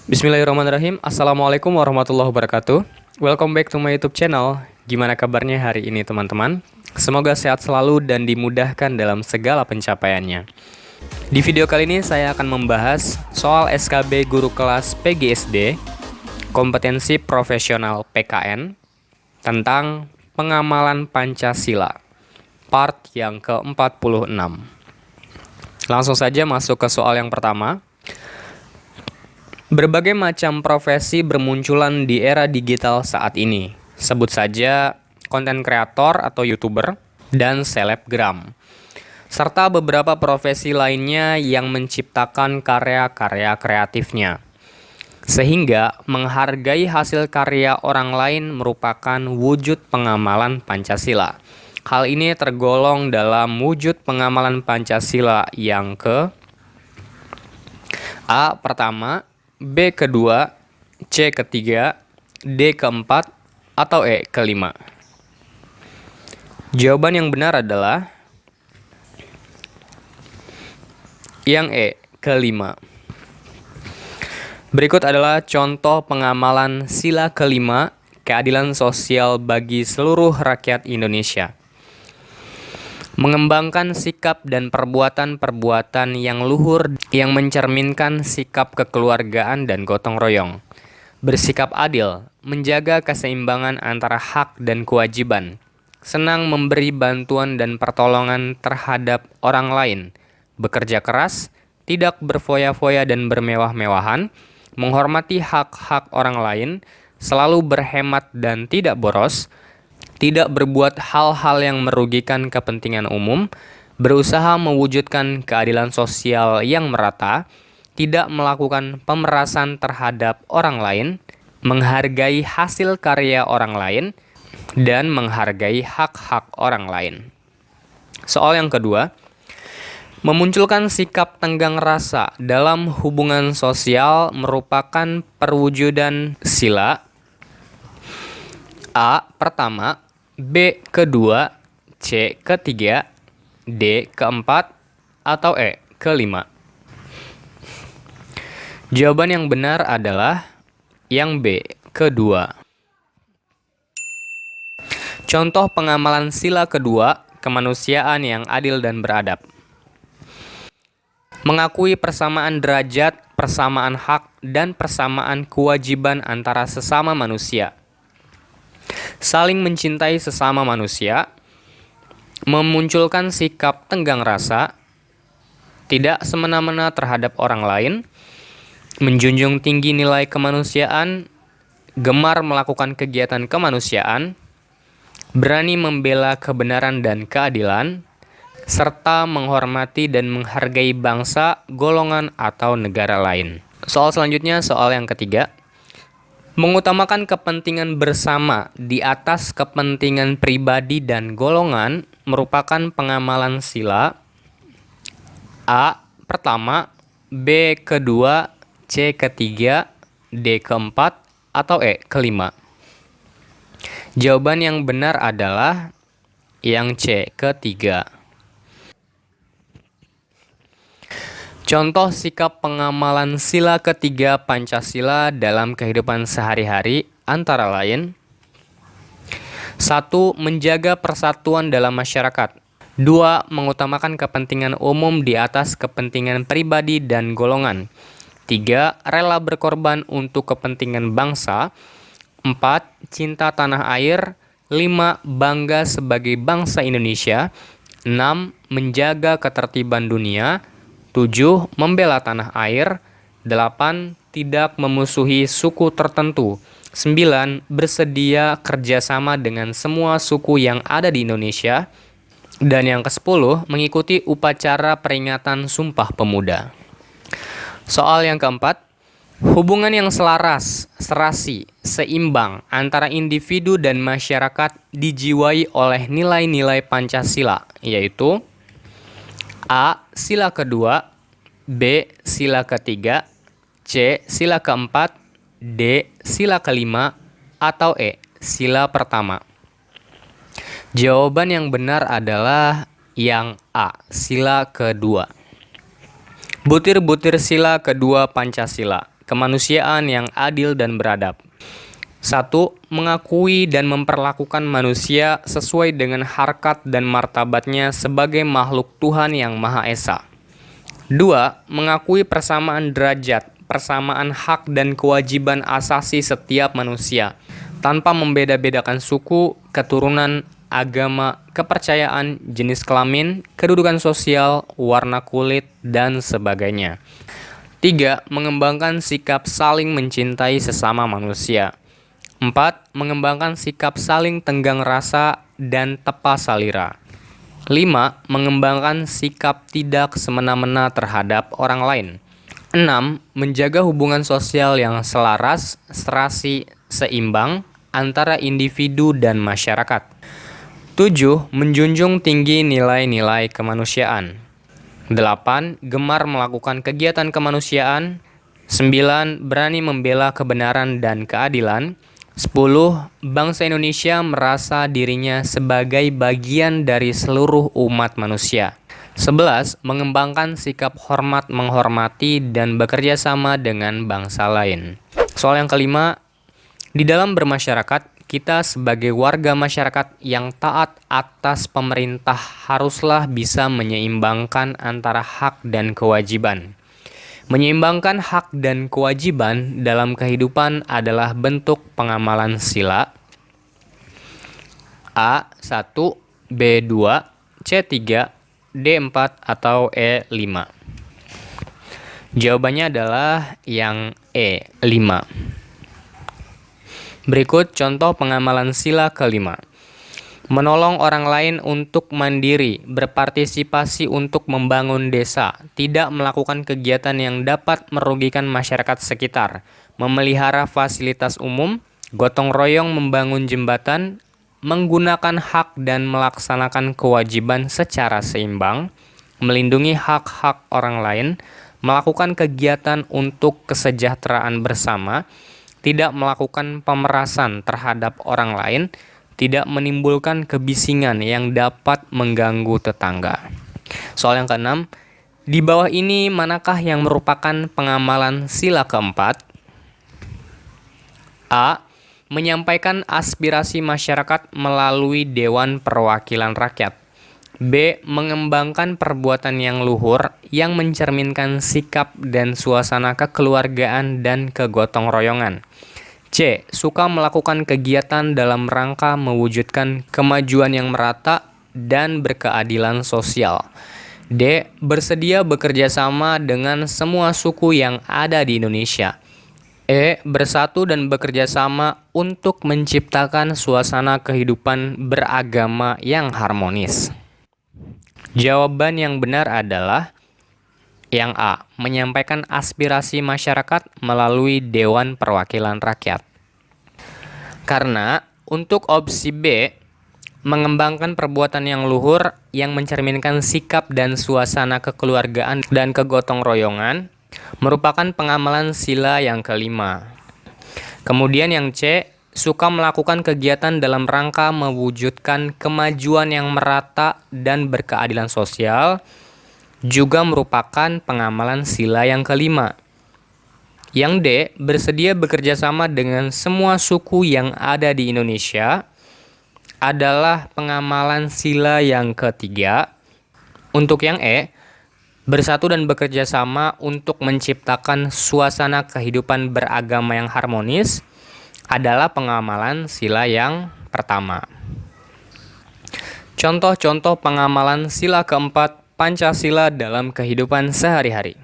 Bismillahirrahmanirrahim. Assalamualaikum warahmatullahi wabarakatuh. Welcome back to my YouTube channel. Gimana kabarnya hari ini teman-teman? Semoga sehat selalu dan dimudahkan dalam segala pencapaiannya. Di video kali ini saya akan membahas soal SKB Guru Kelas PGSD, kompetensi profesional PKN, tentang pengamalan Pancasila, part yang ke-46. Langsung saja masuk ke soal yang pertama. Berbagai macam profesi bermunculan di era digital saat ini. Sebut saja konten kreator atau YouTuber dan selebgram, serta beberapa profesi lainnya yang menciptakan karya-karya kreatifnya. Sehingga menghargai hasil karya orang lain merupakan wujud pengamalan Pancasila. Hal ini tergolong dalam wujud pengamalan Pancasila yang ke A. Pertama, B kedua, C ketiga, D keempat, atau E kelima. Jawaban yang benar adalah yang E kelima. Berikut adalah contoh pengamalan sila kelima, keadilan sosial bagi seluruh rakyat Indonesia. Mengembangkan sikap dan perbuatan-perbuatan yang luhur yang mencerminkan sikap kekeluargaan dan gotong royong. Bersikap adil, menjaga keseimbangan antara hak dan kewajiban. Senang memberi bantuan dan pertolongan terhadap orang lain. Bekerja keras, tidak berfoya-foya dan bermewah-mewahan. Menghormati hak-hak orang lain, selalu berhemat dan tidak boros. Tidak berbuat hal-hal yang merugikan kepentingan umum, berusaha mewujudkan keadilan sosial yang merata, tidak melakukan pemerasan terhadap orang lain, menghargai hasil karya orang lain, dan menghargai hak-hak orang lain. Soal yang kedua, memunculkan sikap tenggang rasa dalam hubungan sosial merupakan perwujudan sila A. Pertama, B. Kedua, C. Ketiga, D. Keempat, atau E. Kelima. Jawaban yang benar adalah yang B. Kedua. Contoh pengamalan sila kedua, kemanusiaan yang adil dan beradab. Mengakui persamaan derajat, persamaan hak, dan persamaan kewajiban antara sesama manusia. Saling mencintai sesama manusia, memunculkan sikap tenggang rasa, tidak semena-mena terhadap orang lain, menjunjung tinggi nilai kemanusiaan, gemar melakukan kegiatan kemanusiaan, berani membela kebenaran dan keadilan, serta menghormati dan menghargai bangsa, golongan, atau negara lain. Soal selanjutnya, soal yang ketiga. Mengutamakan kepentingan bersama di atas kepentingan pribadi dan golongan merupakan pengamalan sila A. Pertama, B. Kedua, C. Ketiga, D. Keempat, atau E. Kelima. Jawaban yang benar adalah yang C. Ketiga. Contoh sikap pengamalan sila ketiga Pancasila dalam kehidupan sehari-hari antara lain 1. Menjaga persatuan dalam masyarakat. 2. Mengutamakan kepentingan umum di atas kepentingan pribadi dan golongan. 3. Rela berkorban untuk kepentingan bangsa. 4. Cinta tanah air. 5. Bangga sebagai bangsa Indonesia. 6. Menjaga ketertiban dunia. 7. Membela tanah air. 8. Tidak memusuhi suku tertentu. 9. Bersedia kerjasama dengan semua suku yang ada di Indonesia. Dan yang ke-10, mengikuti upacara peringatan Sumpah Pemuda. Soal yang keempat, hubungan yang selaras, serasi, seimbang antara individu dan masyarakat dijiwai oleh nilai-nilai Pancasila, yaitu A. Sila kedua, B. Sila ketiga, C. Sila keempat, D. Sila kelima, atau E. Sila pertama. Jawaban yang benar adalah yang A. Sila kedua. Butir-butir sila kedua Pancasila. kemanusiaan yang adil dan beradab. 1. Mengakui dan memperlakukan manusia sesuai dengan harkat dan martabatnya sebagai makhluk Tuhan yang Maha Esa. 2. Mengakui persamaan derajat, persamaan hak dan kewajiban asasi setiap manusia, tanpa membeda-bedakan suku, keturunan, agama, kepercayaan, jenis kelamin, kedudukan sosial, warna kulit, dan sebagainya. 3. Mengembangkan sikap saling mencintai sesama manusia. 4. Mengembangkan sikap saling tenggang rasa dan tepa salira. 5. Mengembangkan sikap tidak semena-mena terhadap orang lain. 6. Menjaga hubungan sosial yang selaras, serasi, seimbang antara individu dan masyarakat. 7. Menjunjung tinggi nilai-nilai kemanusiaan. 8. Gemar melakukan kegiatan kemanusiaan. 9. Berani membela kebenaran dan keadilan. 10. Bangsa Indonesia merasa dirinya sebagai bagian dari seluruh umat manusia. 11. Mengembangkan sikap hormat menghormati dan bekerja sama dengan bangsa lain. Soal yang kelima, di dalam bermasyarakat, kita sebagai warga masyarakat yang taat atas pemerintah haruslah bisa menyeimbangkan antara hak dan kewajiban. Menyeimbangkan hak dan kewajiban dalam kehidupan adalah bentuk pengamalan sila A1, B2, C3, D4, atau E5. Jawabannya adalah yang E5. Berikut contoh pengamalan sila kelima. Menolong orang lain untuk mandiri, berpartisipasi untuk membangun desa, tidak melakukan kegiatan yang dapat merugikan masyarakat sekitar, memelihara fasilitas umum, gotong royong membangun jembatan, menggunakan hak dan melaksanakan kewajiban secara seimbang, melindungi hak-hak orang lain, melakukan kegiatan untuk kesejahteraan bersama, tidak melakukan pemerasan terhadap orang lain, tidak menimbulkan kebisingan yang dapat mengganggu tetangga. Soal yang keenam, di bawah ini manakah yang merupakan pengamalan sila keempat? A. Menyampaikan aspirasi masyarakat melalui Dewan Perwakilan Rakyat. B. Mengembangkan perbuatan yang luhur yang mencerminkan sikap dan suasana kekeluargaan dan kegotong royongan. C. Suka melakukan kegiatan dalam rangka mewujudkan kemajuan yang merata dan berkeadilan sosial. D. Bersedia bekerja sama dengan semua suku yang ada di Indonesia. E. Bersatu dan bekerja sama untuk menciptakan suasana kehidupan beragama yang harmonis. Jawaban yang benar adalah yang A. Menyampaikan aspirasi masyarakat melalui Dewan Perwakilan Rakyat. Karena untuk opsi B, mengembangkan perbuatan yang luhur yang mencerminkan sikap dan suasana kekeluargaan dan kegotong royongan, merupakan pengamalan sila yang kelima. Kemudian yang C, suka melakukan kegiatan dalam rangka mewujudkan kemajuan yang merata dan berkeadilan sosial, juga merupakan pengamalan sila yang kelima. Yang D, bersedia bekerja sama dengan semua suku yang ada di Indonesia, adalah pengamalan sila yang ketiga. Untuk yang E, bersatu dan bekerja sama untuk menciptakan suasana kehidupan beragama yang harmonis, adalah pengamalan sila yang pertama. Contoh-contoh pengamalan sila keempat Pancasila dalam kehidupan sehari-hari.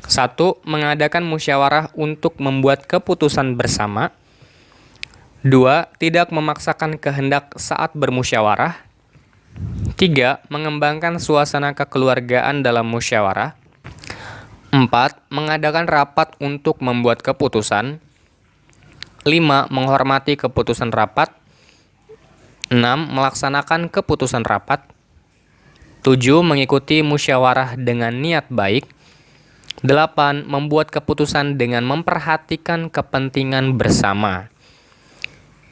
1. Mengadakan musyawarah untuk membuat keputusan bersama. 2. Tidak memaksakan kehendak saat bermusyawarah. 3. Mengembangkan suasana kekeluargaan dalam musyawarah. 4. Mengadakan rapat untuk membuat keputusan. 5. Menghormati keputusan rapat. 6. Melaksanakan keputusan rapat. 7. Mengikuti musyawarah dengan niat baik. 8. Membuat keputusan dengan memperhatikan kepentingan bersama.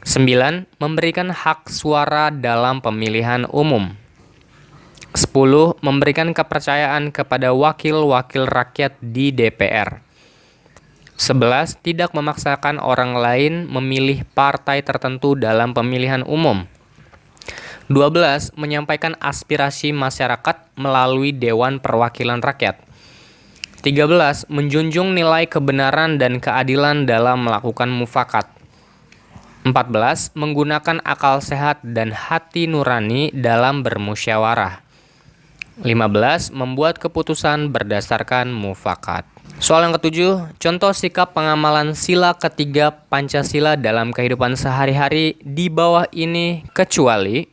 9. Memberikan hak suara dalam pemilihan umum. 10. Memberikan kepercayaan kepada wakil-wakil rakyat di DPR. 11. Tidak memaksakan orang lain memilih partai tertentu dalam pemilihan umum. 12. Menyampaikan aspirasi masyarakat melalui Dewan Perwakilan Rakyat. 13. Menjunjung nilai kebenaran dan keadilan dalam melakukan mufakat. 14. Menggunakan akal sehat dan hati nurani dalam bermusyawarah. 15. Membuat keputusan berdasarkan mufakat. Soal yang ketujuh, contoh sikap pengamalan sila ketiga Pancasila dalam kehidupan sehari-hari di bawah ini kecuali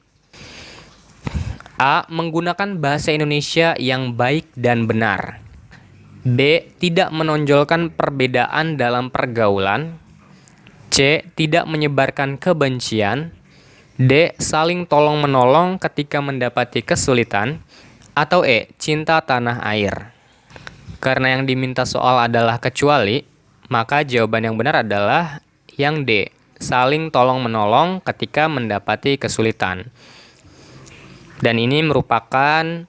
A. Menggunakan bahasa Indonesia yang baik dan benar. B. Tidak menonjolkan perbedaan dalam pergaulan. C. Tidak menyebarkan kebencian. D. Saling tolong-menolong ketika mendapati kesulitan. Atau E. Cinta tanah air. Karena yang diminta soal adalah kecuali, maka jawaban yang benar adalah yang D. Saling tolong-menolong ketika mendapati kesulitan. Dan ini merupakan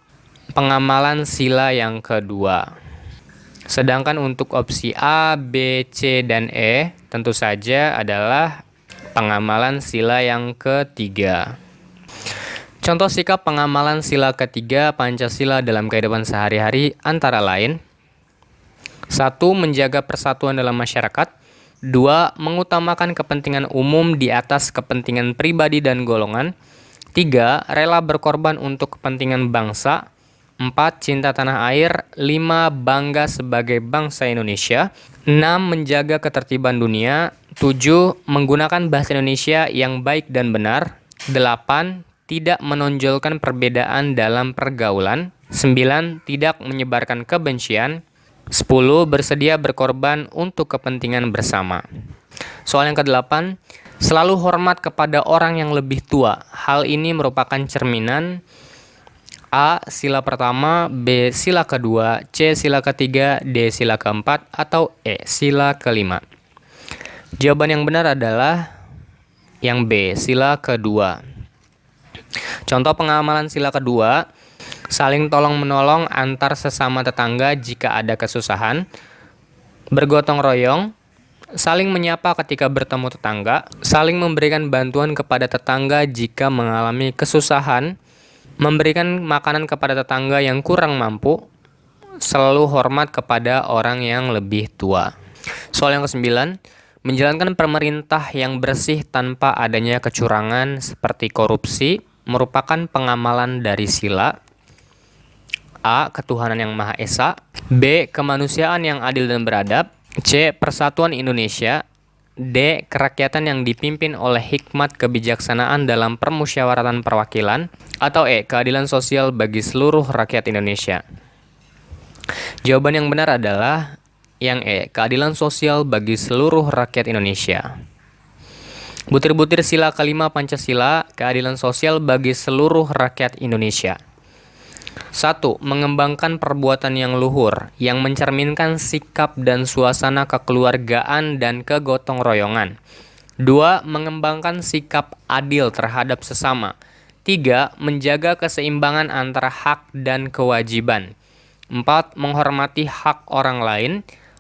pengamalan sila yang kedua. Sedangkan untuk opsi A, B, C, dan E tentu saja adalah pengamalan sila yang ketiga. Contoh sikap pengamalan sila ketiga Pancasila dalam kehidupan sehari-hari antara lain: 1. Menjaga persatuan dalam masyarakat. 2. Mengutamakan kepentingan umum di atas kepentingan pribadi dan golongan. 3. Rela berkorban untuk kepentingan bangsa. 4. Cinta tanah air. 5. Bangga sebagai bangsa Indonesia. 6. Menjaga ketertiban dunia. 7. Menggunakan bahasa Indonesia yang baik dan benar. 8. Tidak menonjolkan perbedaan dalam pergaulan. 9. Tidak menyebarkan kebencian. 10. Bersedia berkorban untuk kepentingan bersama. Soal yang ke-8, selalu hormat kepada orang yang lebih tua. Hal ini merupakan cerminan A. Sila pertama, B. Sila kedua, C. Sila ketiga, D. Sila keempat, atau E. Sila kelima. Jawaban yang benar adalah yang B. Sila kedua. Contoh pengamalan sila kedua: saling tolong-menolong antar sesama tetangga jika ada kesusahan, bergotong royong, saling menyapa ketika bertemu tetangga, saling memberikan bantuan kepada tetangga jika mengalami kesusahan, memberikan makanan kepada tetangga yang kurang mampu, selalu hormat kepada orang yang lebih tua. Soal yang ke-9, menjalankan pemerintah yang bersih tanpa adanya kecurangan seperti korupsi merupakan pengamalan dari sila A. Ketuhanan yang Maha Esa. B. Kemanusiaan yang adil dan beradab. C. Persatuan Indonesia. D. Kerakyatan yang dipimpin oleh hikmat kebijaksanaan dalam permusyawaratan perwakilan. Atau E. Keadilan sosial bagi seluruh rakyat Indonesia. Jawaban yang benar adalah yang E. Keadilan sosial bagi seluruh rakyat Indonesia. Butir-butir sila kelima Pancasila, keadilan sosial bagi seluruh rakyat Indonesia. 1. Mengembangkan perbuatan yang luhur, yang mencerminkan sikap dan suasana kekeluargaan dan kegotong royongan. 2. Mengembangkan sikap adil terhadap sesama. 3. Menjaga keseimbangan antara hak dan kewajiban. 4. Menghormati hak orang lain.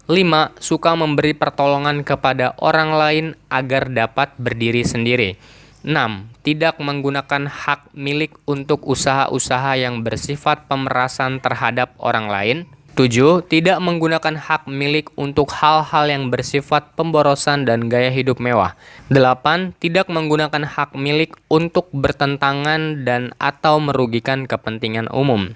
5. Suka memberi pertolongan kepada orang lain agar dapat berdiri sendiri. 6. Tidak menggunakan hak milik untuk usaha-usaha yang bersifat pemerasan terhadap orang lain. 7. Tidak menggunakan hak milik untuk hal-hal yang bersifat pemborosan dan gaya hidup mewah. 8. Tidak menggunakan hak milik untuk bertentangan dan atau merugikan kepentingan umum.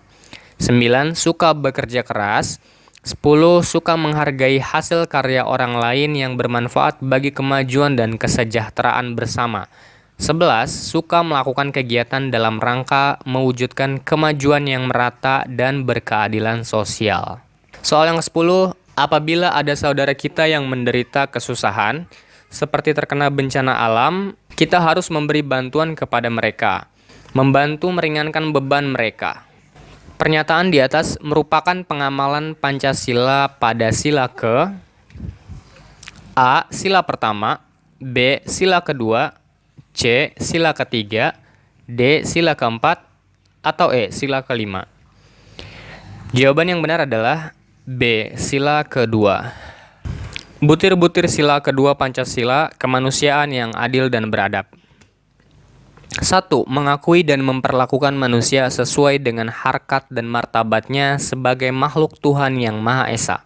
9. Suka bekerja keras. 10. Suka menghargai hasil karya orang lain yang bermanfaat bagi kemajuan dan kesejahteraan bersama. 11. Suka melakukan kegiatan dalam rangka mewujudkan kemajuan yang merata dan berkeadilan sosial. Soal yang ke-10, apabila ada saudara kita yang menderita kesusahan, seperti terkena bencana alam, kita harus memberi bantuan kepada mereka, membantu meringankan beban mereka. Pernyataan di atas merupakan pengamalan Pancasila pada sila ke A. Sila pertama, B. Sila kedua, C. Sila ketiga, D. Sila keempat, atau E. Sila kelima. Jawaban yang benar adalah B. Sila kedua. Butir-butir sila kedua Pancasila, kemanusiaan yang adil dan beradab. 1. Mengakui dan memperlakukan manusia sesuai dengan harkat dan martabatnya sebagai makhluk Tuhan yang Maha Esa.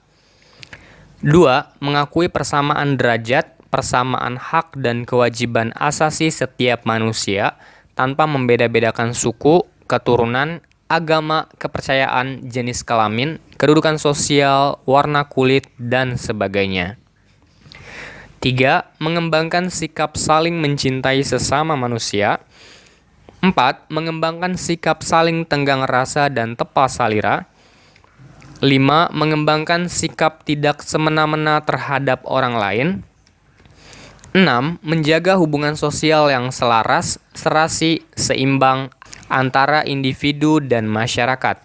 2. Mengakui persamaan derajat, persamaan hak dan kewajiban asasi setiap manusia tanpa membeda-bedakan suku, keturunan, agama, kepercayaan, jenis kelamin, kedudukan sosial, warna kulit, dan sebagainya. 3. Mengembangkan sikap saling mencintai sesama manusia. 4. Mengembangkan sikap saling tenggang rasa dan tepa salira. 5. Mengembangkan sikap tidak semena-mena terhadap orang lain. 6. Menjaga hubungan sosial yang selaras, serasi, seimbang antara individu dan masyarakat.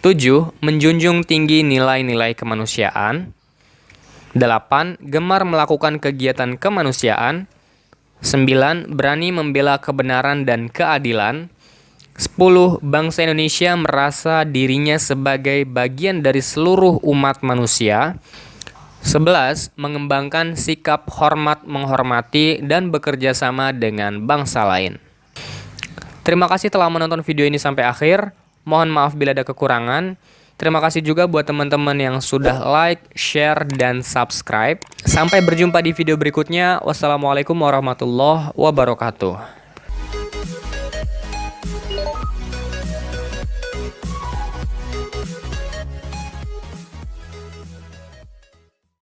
7. Menjunjung tinggi nilai-nilai kemanusiaan. 8. Gemar melakukan kegiatan kemanusiaan. 9. Berani membela kebenaran dan keadilan. 10. Bangsa Indonesia merasa dirinya sebagai bagian dari seluruh umat manusia. 11. Mengembangkan sikap hormat menghormati dan bekerja sama dengan bangsa lain. Terima kasih telah menonton video ini sampai akhir. Mohon maaf bila ada kekurangan. Terima kasih juga buat teman-teman yang sudah like, share, dan subscribe. Sampai berjumpa di video berikutnya. Wassalamualaikum warahmatullahi wabarakatuh.